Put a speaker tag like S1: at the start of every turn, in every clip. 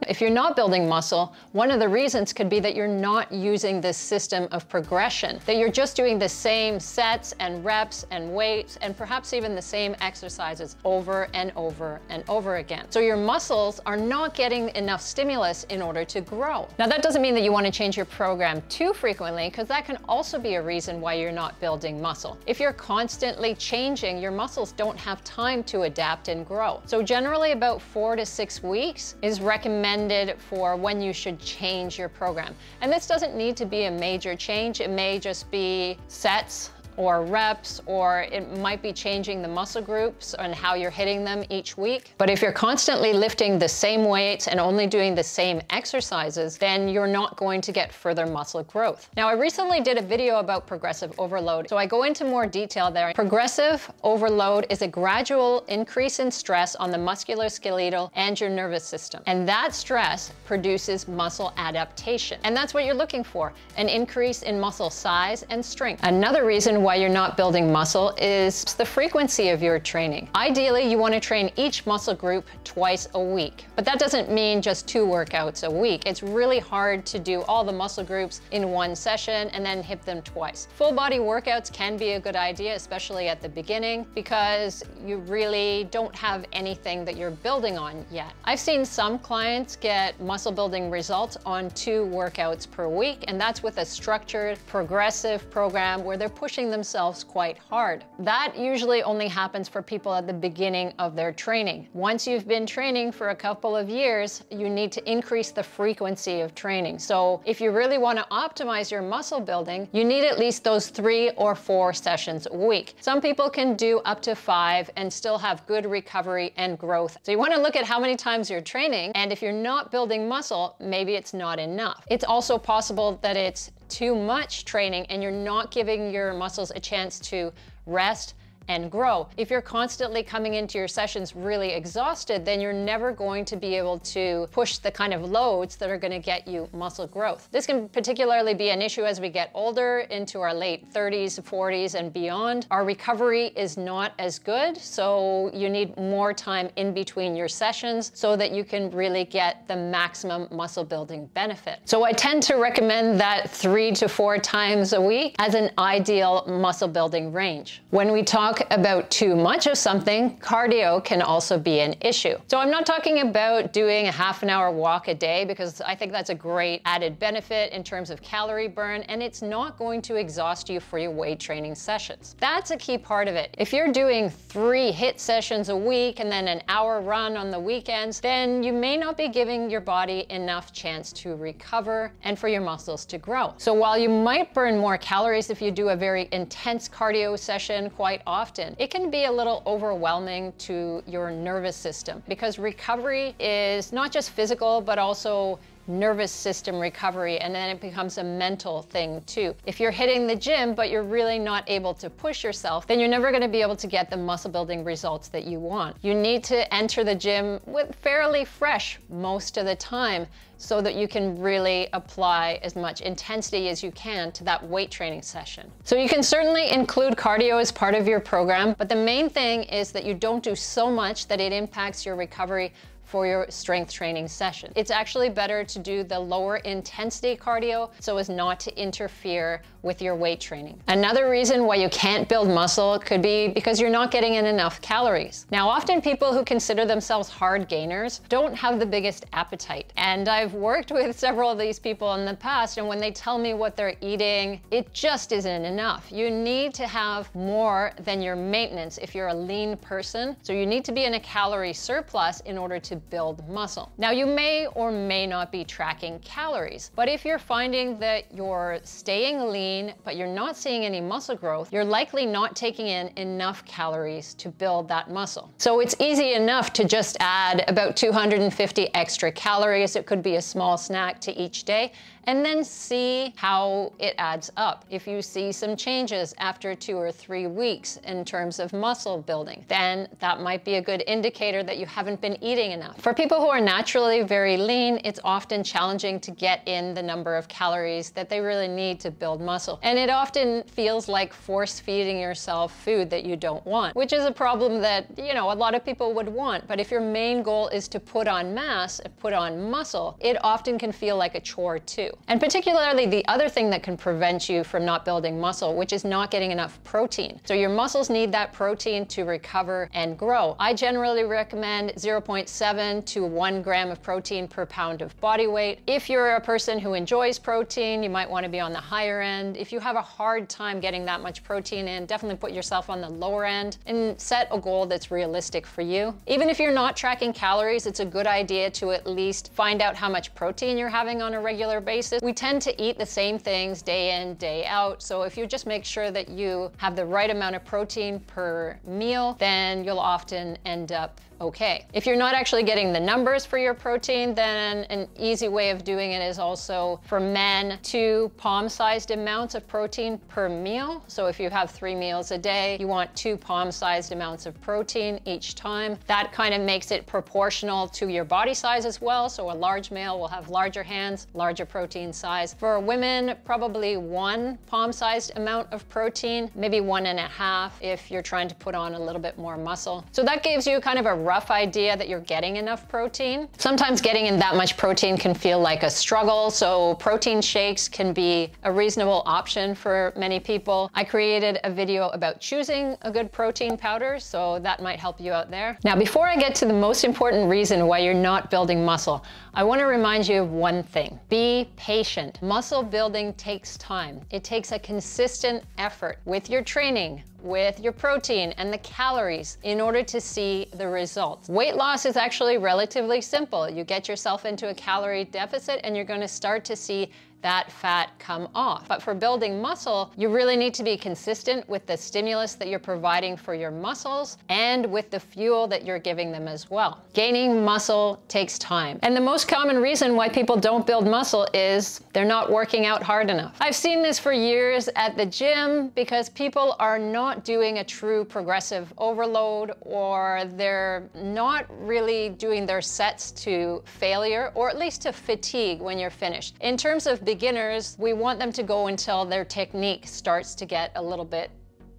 S1: If you're not building muscle, one of the reasons could be that you're not using this system of progression, that you're just doing the same sets and reps and weights and perhaps even the same exercises over and over and over again. So your muscles are not getting enough stimulus in order to grow. Now that doesn't mean that you want to change your program too frequently, because that can also be a reason why you're not building muscle. If you're constantly changing, your muscles don't have time to adapt and grow. So generally about 4 to 6 weeks is recommended for when you should change your program. And this doesn't need to be a major change. It may just be sets or reps, or it might be changing the muscle groups and how you're hitting them each week. But if you're constantly lifting the same weights and only doing the same exercises, then you're not going to get further muscle growth. Now, I recently did a video about progressive overload, so I go into more detail there. Progressive overload is a gradual increase in stress on the musculoskeletal and your nervous system. And that stress produces muscle adaptation. And that's what you're looking for, an increase in muscle size and strength. Another reason why you're not building muscle is the frequency of your training. Ideally, you want to train each muscle group twice a week, but that doesn't mean just 2 workouts a week. It's really hard to do all the muscle groups in one session and then hit them twice. Full body workouts can be a good idea, especially at the beginning, because you really don't have anything that you're building on yet. I've seen some clients get muscle building results on 2 workouts per week, and that's with a structured, progressive program where they're pushing themselves quite hard. That usually only happens for people at the beginning of their training. Once you've been training for a couple of years, you need to increase the frequency of training. So if you really want to optimize your muscle building, you need at least those 3 or 4 sessions a week. Some people can do up to 5 and still have good recovery and growth. So you want to look at how many times you're training, and if you're not building muscle, maybe it's not enough. It's also possible that it's too much training and you're not giving your muscles a chance to rest and grow. If you're constantly coming into your sessions really exhausted, then you're never going to be able to push the kind of loads that are going to get you muscle growth. This can particularly be an issue as we get older, into our late 30s, 40s, and beyond. Our recovery is not as good, so you need more time in between your sessions so that you can really get the maximum muscle building benefit. So I tend to recommend that 3 to 4 times a week as an ideal muscle building range. When we talk about too much of something, cardio can also be an issue. So I'm not talking about doing a half an hour walk a day, because I think that's a great added benefit in terms of calorie burn, and it's not going to exhaust you for your weight training sessions. That's a key part of it. If you're doing 3 HIIT sessions a week and then an hour run on the weekends, then you may not be giving your body enough chance to recover and for your muscles to grow. So while you might burn more calories if you do a very intense cardio session quite often, it can be a little overwhelming to your nervous system, because recovery is not just physical, but also nervous system recovery, and then it becomes a mental thing too. If you're hitting the gym, but you're really not able to push yourself, then you're never going to be able to get the muscle building results that you want. You need to enter the gym with fairly fresh most of the time, so that you can really apply as much intensity as you can to that weight training session. So you can certainly include cardio as part of your program, but the main thing is that you don't do so much that it impacts your recovery for your strength training session. It's actually better to do the lower intensity cardio so as not to interfere with your weight training. Another reason why you can't build muscle could be because you're not getting in enough calories. Now, often people who consider themselves hard gainers don't have the biggest appetite. And I've worked with several of these people in the past, and when they tell me what they're eating, it just isn't enough. You need to have more than your maintenance if you're a lean person. So you need to be in a calorie surplus in order to build muscle. Now, you may or may not be tracking calories, but if you're finding that you're staying lean, but you're not seeing any muscle growth, you're likely not taking in enough calories to build that muscle. So it's easy enough to just add about 250 extra calories. It could be a small snack to each day, and then see how it adds up. If you see some changes after 2 or 3 weeks in terms of muscle building, then that might be a good indicator that you haven't been eating enough. enough. For people who are naturally very lean, it's often challenging to get in the number of calories that they really need to build muscle. And it often feels like force feeding yourself food that you don't want, which is a problem that, a lot of people would want. But if your main goal is to put on mass, put on muscle, it often can feel like a chore too. And particularly the other thing that can prevent you from not building muscle, which is not getting enough protein. So your muscles need that protein to recover and grow. I generally recommend 0.7 to 1 gram of protein per pound of body weight. If you're a person who enjoys protein, you might want to be on the higher end. If you have a hard time getting that much protein in, definitely put yourself on the lower end and set a goal that's realistic for you. Even if you're not tracking calories, it's a good idea to at least find out how much protein you're having on a regular basis. We tend to eat the same things day in, day out. So if you just make sure that you have the right amount of protein per meal, then you'll often end up okay. If you're not actually getting the numbers for your protein, then an easy way of doing it is also for men 2 palm-sized amounts of protein per meal. So if you have 3 meals a day, you want 2 palm-sized amounts of protein each time. That kind of makes it proportional to your body size as well. So a large male will have larger hands, larger protein size. For women, probably 1 palm-sized amount of protein, maybe 1.5 if you're trying to put on a little bit more muscle. So that gives you kind of a rough idea that you're getting enough protein. Sometimes getting in that much protein can feel like a struggle, so protein shakes can be a reasonable option for many people. I created a video about choosing a good protein powder, so that might help you out there. Now, before I get to the most important reason why you're not building muscle, I want to remind you of one thing. Be patient. Muscle building takes time. It takes a consistent effort with your training, with your protein and the calories in order to see the results. Weight loss is actually relatively simple. You get yourself into a calorie deficit and you're going to start to see that fat come off. But for building muscle, you really need to be consistent with the stimulus that you're providing for your muscles and with the fuel that you're giving them as well. Gaining muscle takes time. And the most common reason why people don't build muscle is they're not working out hard enough. I've seen this for years at the gym because people are not doing a true progressive overload, or they're not really doing their sets to failure, or at least to fatigue when you're finished. In terms of beginners, we want them to go until their technique starts to get a little bit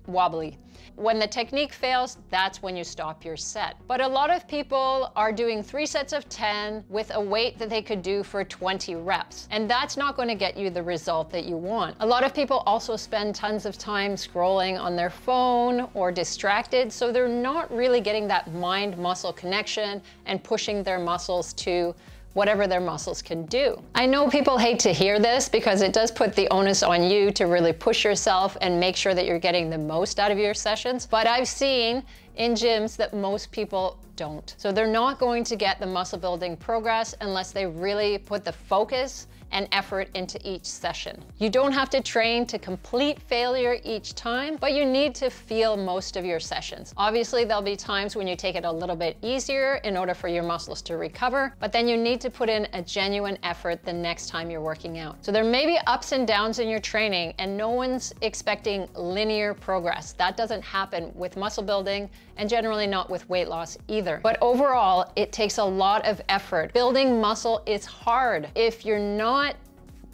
S1: wobbly. When the technique fails, that's when you stop your set. But a lot of people are doing 3 sets of 10 with a weight that they could do for 20 reps. And that's not going to get you the result that you want. A lot of people also spend tons of time scrolling on their phone or distracted, so they're not really getting that mind-muscle connection and pushing their muscles to whatever their muscles can do. I know people hate to hear this because it does put the onus on you to really push yourself and make sure that you're getting the most out of your sessions, but I've seen in gyms that most people don't. So they're not going to get the muscle building progress unless they really put the focus and effort into each session. You don't have to train to complete failure each time, but you need to feel most of your sessions. Obviously, there'll be times when you take it a little bit easier in order for your muscles to recover, but then you need to put in a genuine effort the next time you're working out. So there may be ups and downs in your training, and no one's expecting linear progress. That doesn't happen with muscle building, and generally not with weight loss either. But overall, it takes a lot of effort. Building muscle is hard. If you're not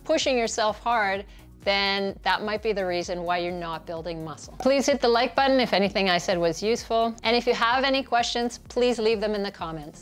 S1: pushing yourself hard, then that might be the reason why you're not building muscle. Please hit the like button if anything I said was useful. And if you have any questions, please leave them in the comments.